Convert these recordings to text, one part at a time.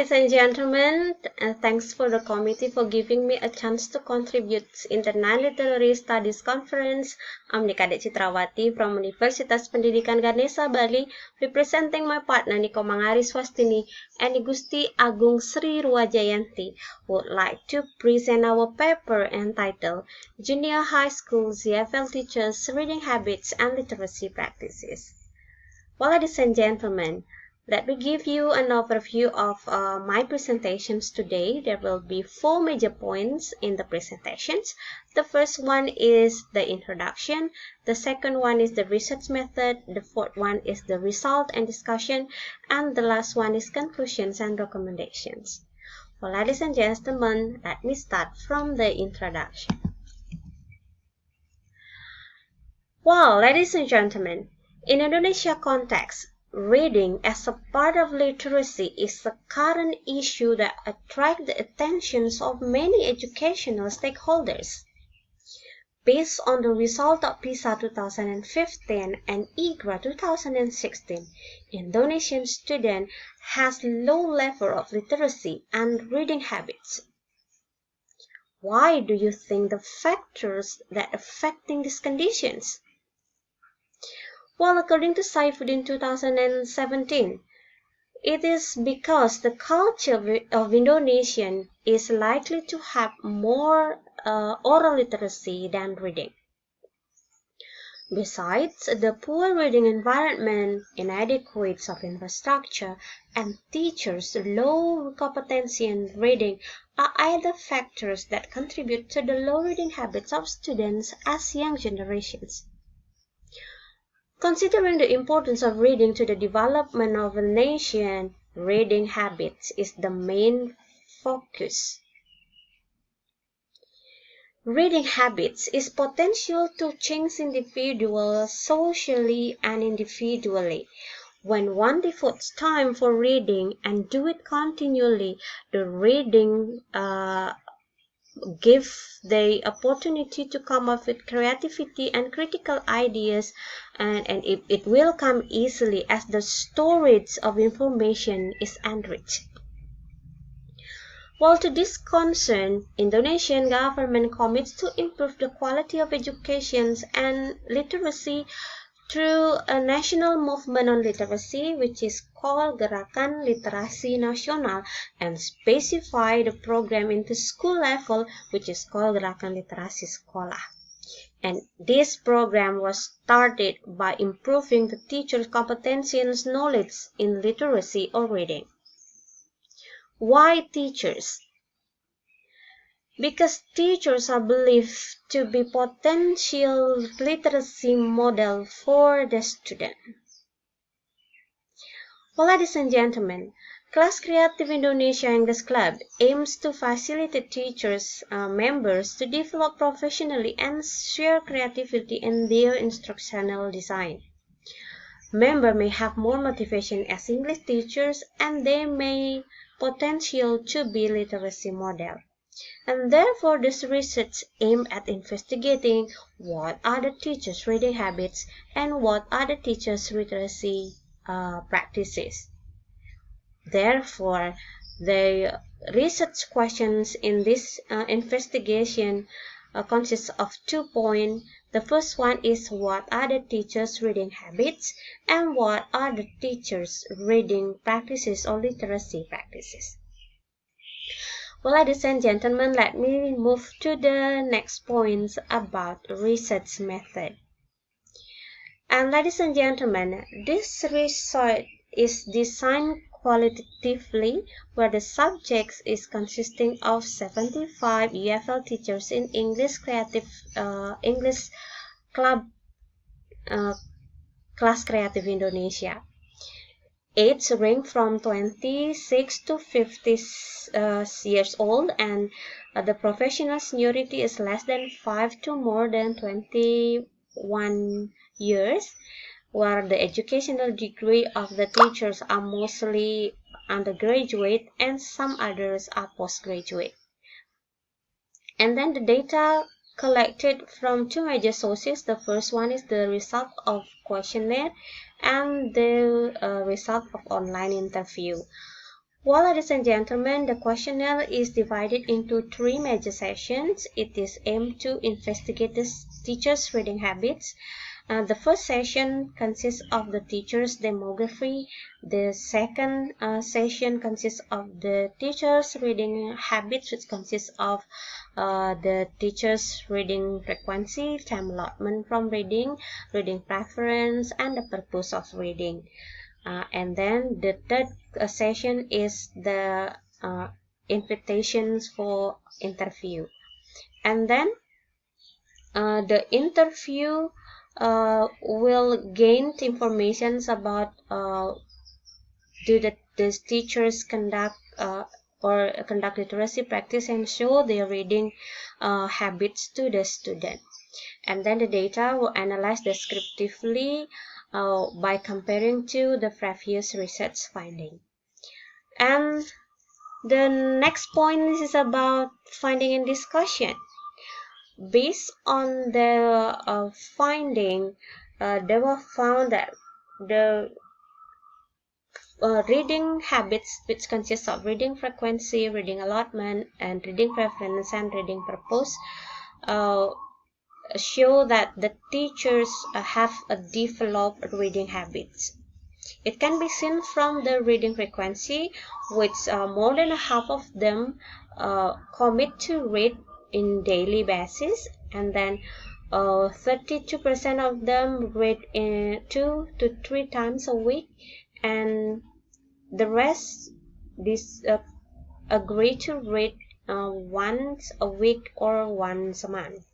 ladies and gentlemen, thanks for the committee for giving me a chance to contribute in the Non-Literary Studies Conference. I'm Nikadek Citrawati from Universitas Pendidikan Ganesha, Bali, representing my partner Niko Mangari Swastini and Gusti Agung Sri Ruwajayanti, would like to present our paper entitled Junior High School EFL Teachers' Reading Habits and Literacy Practices. Well, ladies and gentlemen, let me give you an overview of my presentations today. There will be 4 major points in the presentations. The first one is the introduction. The second one is the research method. The fourth one is the result and discussion. And the last one is conclusions and recommendations. Well, ladies and gentlemen, let me start from the introduction. Well, ladies and gentlemen, in Indonesia context, reading as a part of literacy is a current issue that attracts the attentions of many educational stakeholders. Based on the result of PISA 2015 and IGRA 2016, Indonesian student has low level of literacy and reading habits. Why do you think the factors that affecting these conditions? Well, according to Saifuddin 2017, it is because the culture of Indonesian is likely to have more oral literacy than reading. Besides, the poor reading environment, inadequate of infrastructure, and teachers' low competency in reading are other factors that contribute to the low reading habits of students as young generations. Considering the importance of reading to the development of a nation, reading habits is the main focus. Reading habits is potential to change individuals socially and individually. When one devotes time for reading and do it continually, the reading give the opportunity to come up with creativity and critical ideas, and it will come easily as the storage of information is enriched. Well, to this concern, Indonesian government commits to improve the quality of education and literacy through a national movement on literacy, which is called Gerakan Literasi Nasional, and specify the program into school level, which is called Gerakan Literasi Sekolah. And this program was started by improving the teacher's competency and knowledge in literacy or reading. Why teachers? Because teachers are believed to be potential literacy model for the student. Well, ladies and gentlemen, Kelas Kreatif Indonesia English Club aims to facilitate teachers, members to develop professionally and share creativity in their instructional design. Members may have more motivation as English teachers, and they may potential to be literacy model. And therefore, this research aimed at investigating what are the teachers' reading habits and what are the teachers' literacy practices. Therefore, the research questions in this investigation consists of 2 points. The first one is what are the teachers' reading habits and what are the teachers' reading practices or literacy practices. Well, ladies and gentlemen, let me move to the next points about research method. And ladies and gentlemen, this research is designed qualitatively, where the subjects is consisting of 75 EFL teachers in English Club Kelas Kreatif Indonesia. Age range from 26 to 50 years old, and the professional seniority is less than 5 to more than 21 years, where the educational degree of the teachers are mostly undergraduate and some others are postgraduate. And then the data collected from 2 major sources. The first one is the result of questionnaire and the result of online interview. Well, ladies and gentlemen, the questionnaire is divided into three major sessions. It is aimed to investigate the teachers' reading habits. The first session consists of the teacher's demography. The second session consists of the teacher's reading habits, which consists of the teacher's reading frequency, time allotment from reading, reading preference, and the purpose of reading. And then the third session is the invitations for interview. And then the interview will gain information about do the teachers conduct or conduct literacy practice and show their reading habits to the student. And then the data will analyze descriptively by comparing to the previous research finding. And the next point is about finding and discussion. Based on the finding, they were found that the reading habits, which consists of reading frequency, reading allotment, and reading preference and reading purpose, show that the teachers have developed reading habits. It can be seen from the reading frequency, which more than half of them commit to read in daily basis, and then 32% of them read in 2 to 3 times a week, and the rest agree to read once a week or once a month.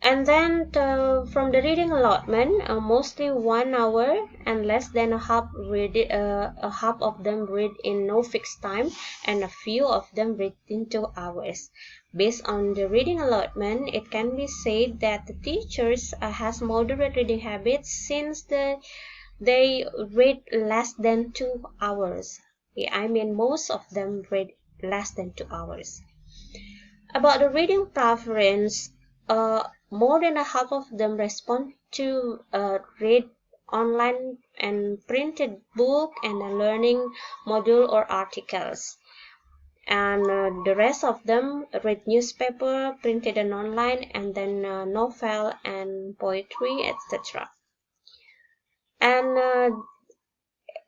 And then from the reading allotment, mostly 1 hour, and less than a half of them read in no fixed time, and a few of them read in 2 hours. Based on the reading allotment, it can be said that the teachers has moderate reading habits since they read less than 2 hours. I mean, most of them read less than 2 hours. About the reading preference, more than a half of them respond to read online and printed book and a learning module or articles. And the rest of them read newspaper, printed and online, and then novel and poetry, etc. And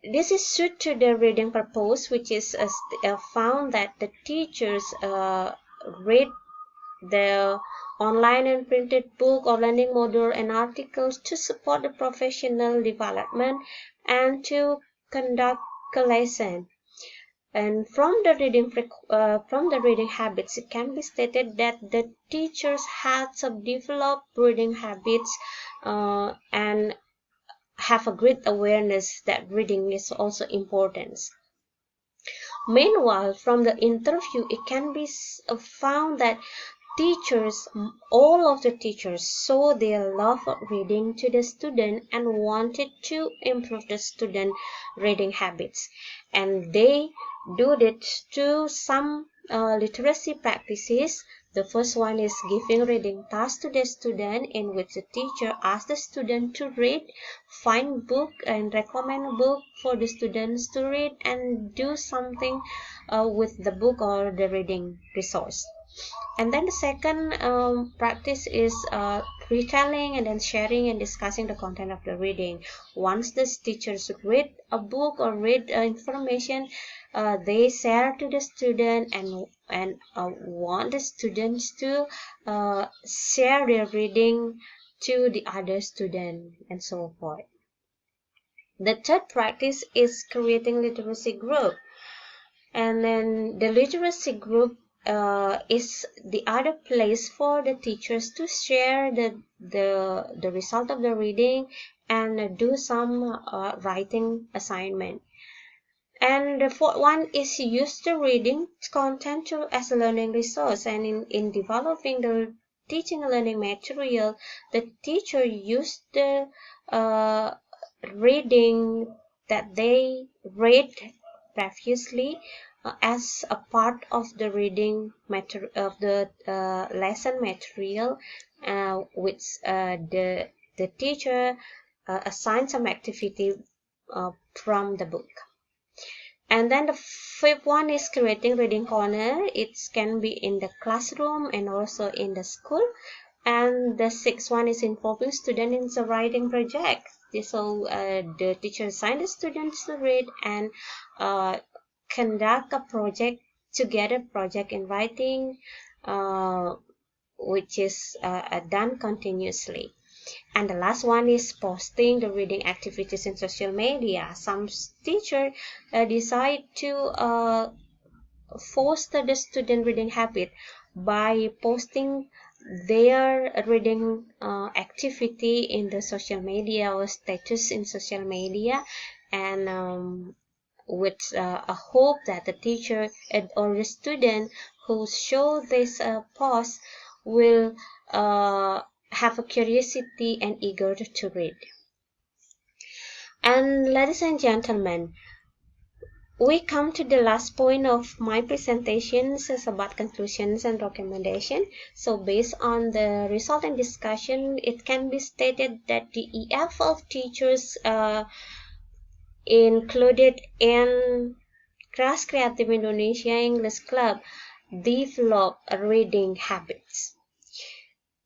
this is suited to the reading purpose, which is found that the teachers read the online and printed book or learning module and articles to support the professional development and to conduct a lesson. And from the reading habits, it can be stated that the teachers had some developed reading habits and have a great awareness that reading is also important. Meanwhile, from the interview, it can be found that all of the teachers saw their love of reading to the student and wanted to improve the student reading habits. And they do it to some literacy practices. The first one is giving reading tasks to the student, in which the teacher asks the student to read, find book and recommend a book for the students to read and do something with the book or the reading resource. And then the second practice is retelling and then sharing and discussing the content of the reading. Once the teachers read a book or read information, they share to the student and want the students to share their reading to the other student and so forth. The third practice is creating literacy group. And then the literacy group is the other place for the teachers to share the result of the reading and do some writing assignment. And the fourth one is use the reading content as a learning resource. And in developing the teaching and learning material, the teacher used the reading that they read previously as a part of the reading matter of the lesson material, which the teacher assigns some activity from the book. And then the fifth one is creating reading corner. It can be in the classroom and also in the school. And the sixth one is involving students in the writing project. So the teacher assigns the students to read and conduct a project together, project in writing, which is done continuously. And the last one is posting the reading activities in social media. Some teacher decide to foster the student reading habit by posting their reading activity in the social media or status in social media, and with a hope that the teacher or the student who show this post will have a curiosity and eager to read. And ladies and gentlemen, we come to the last point of my presentations is about conclusions and recommendation. So based on the resulting discussion, it can be stated that the EFL teachers included in Keras Kreatif Indonesia English Club develop reading habits.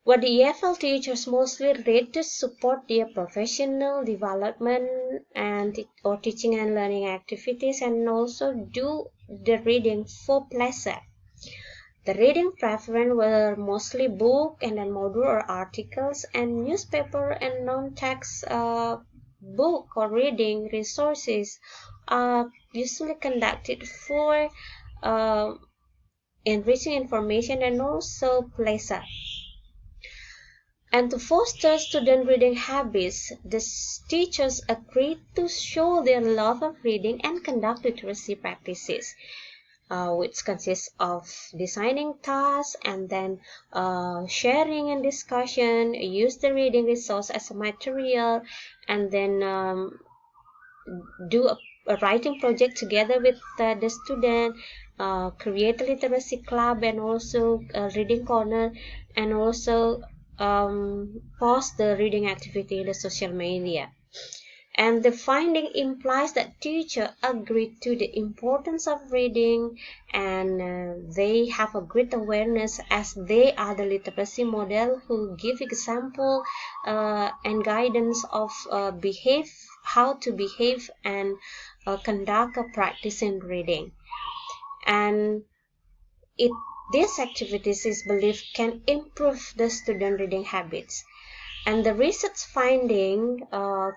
What the EFL teachers mostly read to support their professional development and or teaching and learning activities, and also do the reading for pleasure. The reading preference were mostly book and then module or articles, and newspaper and non-text book or reading resources are usually conducted for enriching information and also pleasure. And to foster student reading habits, the teachers agreed to show their love of reading and conduct literacy practices, which consists of designing tasks and then sharing and discussion, use the reading resource as a material, and then do a writing project together with the student, create a literacy club and also a reading corner, and also post the reading activity in the social media. And the finding implies that teachers agreed to the importance of reading, and they have a great awareness as they are the literacy model who give example and guidance of how to behave and conduct a practice in reading. And these activities is believed can improve the student reading habits. And the research finding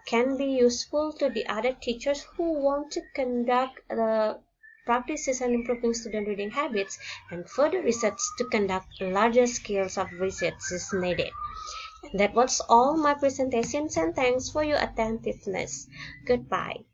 can be useful to the other teachers who want to conduct practices and improving student reading habits, and further research to conduct larger scales of research is needed. And that was all my presentations, and thanks for your attentiveness. Goodbye.